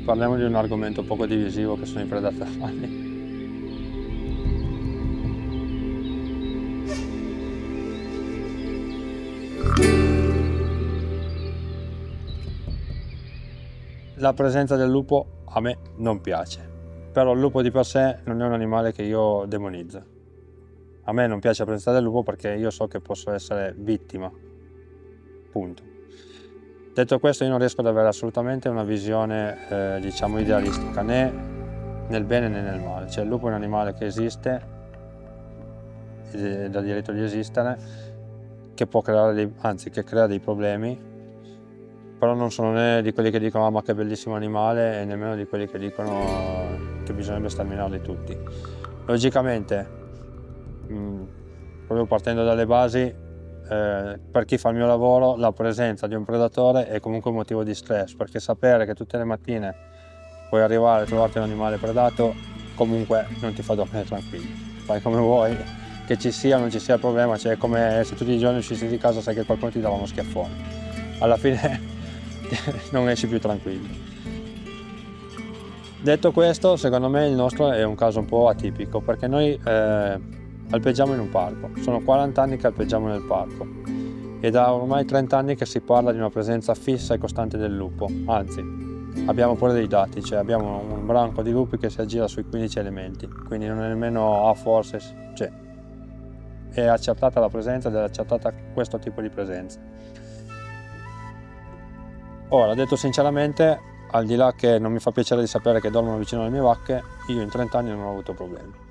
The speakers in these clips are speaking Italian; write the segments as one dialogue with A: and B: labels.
A: parliamo di un argomento poco divisivo che sono i predatori. La presenza del lupo a me non piace, però il lupo di per sé non è un animale che io demonizzo. A me non piace la presenza del lupo perché io so che posso essere vittima, punto. Detto questo, io non riesco ad avere assolutamente una visione diciamo idealistica, né nel bene né nel male. Cioè il lupo è un animale che esiste, ed ha diritto di esistere, che può creare che crea dei problemi, però non sono né di quelli che dicono ma che bellissimo animale, e nemmeno di quelli che dicono che bisognerebbe sterminarli tutti. Logicamente, proprio partendo dalle basi, per chi fa il mio lavoro, la presenza di un predatore è comunque un motivo di stress, perché sapere che tutte le mattine puoi arrivare a trovarti un animale predato comunque non ti fa dormire tranquillo. Fai come vuoi, che ci sia o non ci sia problema, cioè è come se tutti i giorni uscissi di casa sai che qualcuno ti dà uno schiaffone. Alla fine non esci più tranquillo. Detto questo, secondo me il nostro è un caso un po' atipico, perché noi alpeggiamo in un parco. Sono 40 anni che alpeggiamo nel parco e da ormai 30 anni che si parla di una presenza fissa e costante del lupo. Anzi, abbiamo pure dei dati, cioè abbiamo un branco di lupi che si aggira sui 15 elementi, quindi non è nemmeno forse, cioè è accertata la presenza ed è accertata questo tipo di presenza. Ora, detto sinceramente, al di là che non mi fa piacere di sapere che dormono vicino alle mie vacche, io in 30 anni non ho avuto problemi.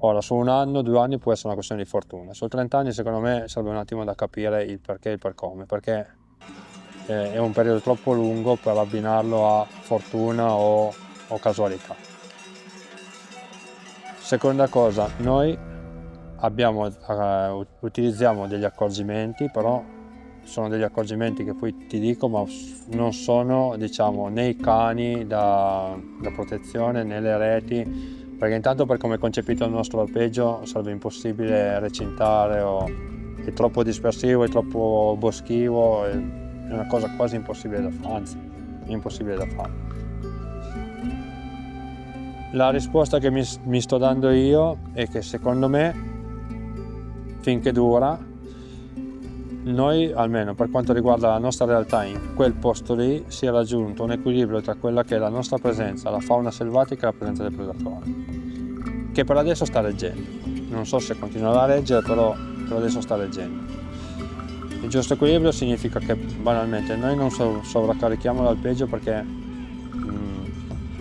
A: Ora, su 1 anno, 2 anni può essere una questione di fortuna. Su 30 anni secondo me serve un attimo da capire il perché e il per come, perché è un periodo troppo lungo per abbinarlo a fortuna o casualità. Seconda cosa, noi utilizziamo degli accorgimenti, però sono degli accorgimenti che poi ti dico, ma non sono, diciamo, né i cani da protezione né le reti, perché intanto per come è concepito il nostro alpeggio sarebbe impossibile recintare, è troppo dispersivo, è troppo boschivo, è una cosa quasi impossibile da fare, anzi impossibile da fare. La risposta che mi sto dando io è che secondo me, finché dura, noi, almeno per quanto riguarda la nostra realtà in quel posto lì, si è raggiunto un equilibrio tra quella che è la nostra presenza, la fauna selvatica e la presenza del predatore, che per adesso sta reggendo. Non so se continuerà a reggere, però per adesso sta reggendo. Il giusto equilibrio significa che banalmente noi non sovraccarichiamo l'alpeggio, perché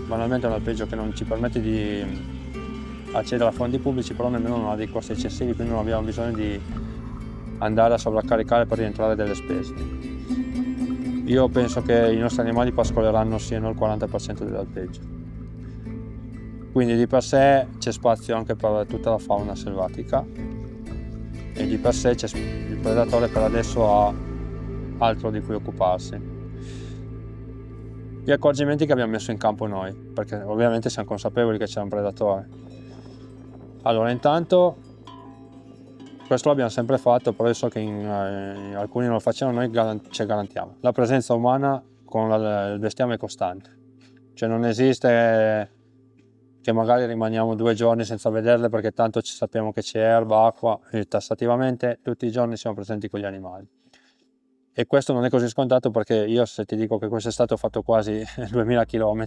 A: banalmente è un alpeggio che non ci permette di accedere a fondi pubblici, però nemmeno non ha dei costi eccessivi, quindi non abbiamo bisogno di andare a sovraccaricare per rientrare delle spese. Io penso che i nostri animali pascoleranno siano il 40% dell'alpeggio, quindi di per sé c'è spazio anche per tutta la fauna selvatica e di per sé il predatore per adesso ha altro di cui occuparsi. Gli accorgimenti che abbiamo messo in campo noi, perché ovviamente siamo consapevoli che c'è un predatore. Allora, intanto questo l'abbiamo sempre fatto, però so che alcuni non lo facevano, noi ci garantiamo. La presenza umana con il bestiame è costante. Cioè non esiste che magari rimaniamo 2 giorni senza vederle perché tanto sappiamo che c'è erba, acqua, e tassativamente tutti i giorni siamo presenti con gli animali. E questo non è così scontato, perché io, se ti dico che quest'estate ho fatto quasi 2000 km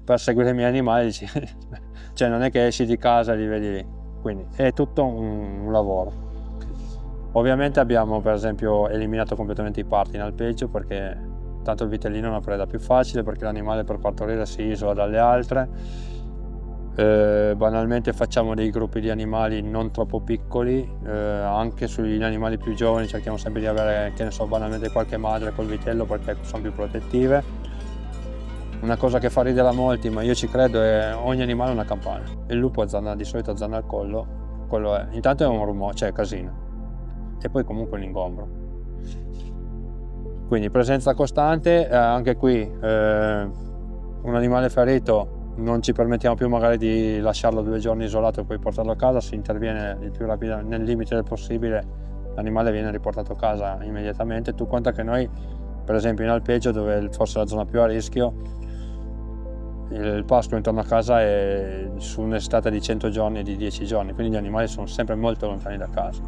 A: per seguire i miei animali, cioè non è che esci di casa e li vedi lì. Quindi è tutto un lavoro. Ovviamente abbiamo per esempio eliminato completamente i parti in alpeggio, perché tanto il vitellino è una preda più facile, perché l'animale per partorire si isola dalle altre. Banalmente facciamo dei gruppi di animali non troppo piccoli, anche sugli animali più giovani cerchiamo sempre di avere, che ne so, banalmente qualche madre col vitello, perché sono più protettive. Una cosa che fa ridere a molti, ma io ci credo, è ogni animale ha una campana. Il lupo di solito azzanna al collo, quello è. Intanto è un rumore, cioè casino, e poi comunque un ingombro. Quindi presenza costante, anche qui un animale ferito non ci permettiamo più magari di lasciarlo 2 giorni isolato e poi portarlo a casa, si interviene il più rapido, nel limite del possibile, l'animale viene riportato a casa immediatamente. Tu conta che noi Per esempio in alpeggio, dove forse è la zona più a rischio, il pascolo intorno a casa è su un'estate di 100 giorni, di 10 giorni, quindi gli animali sono sempre molto lontani da casa.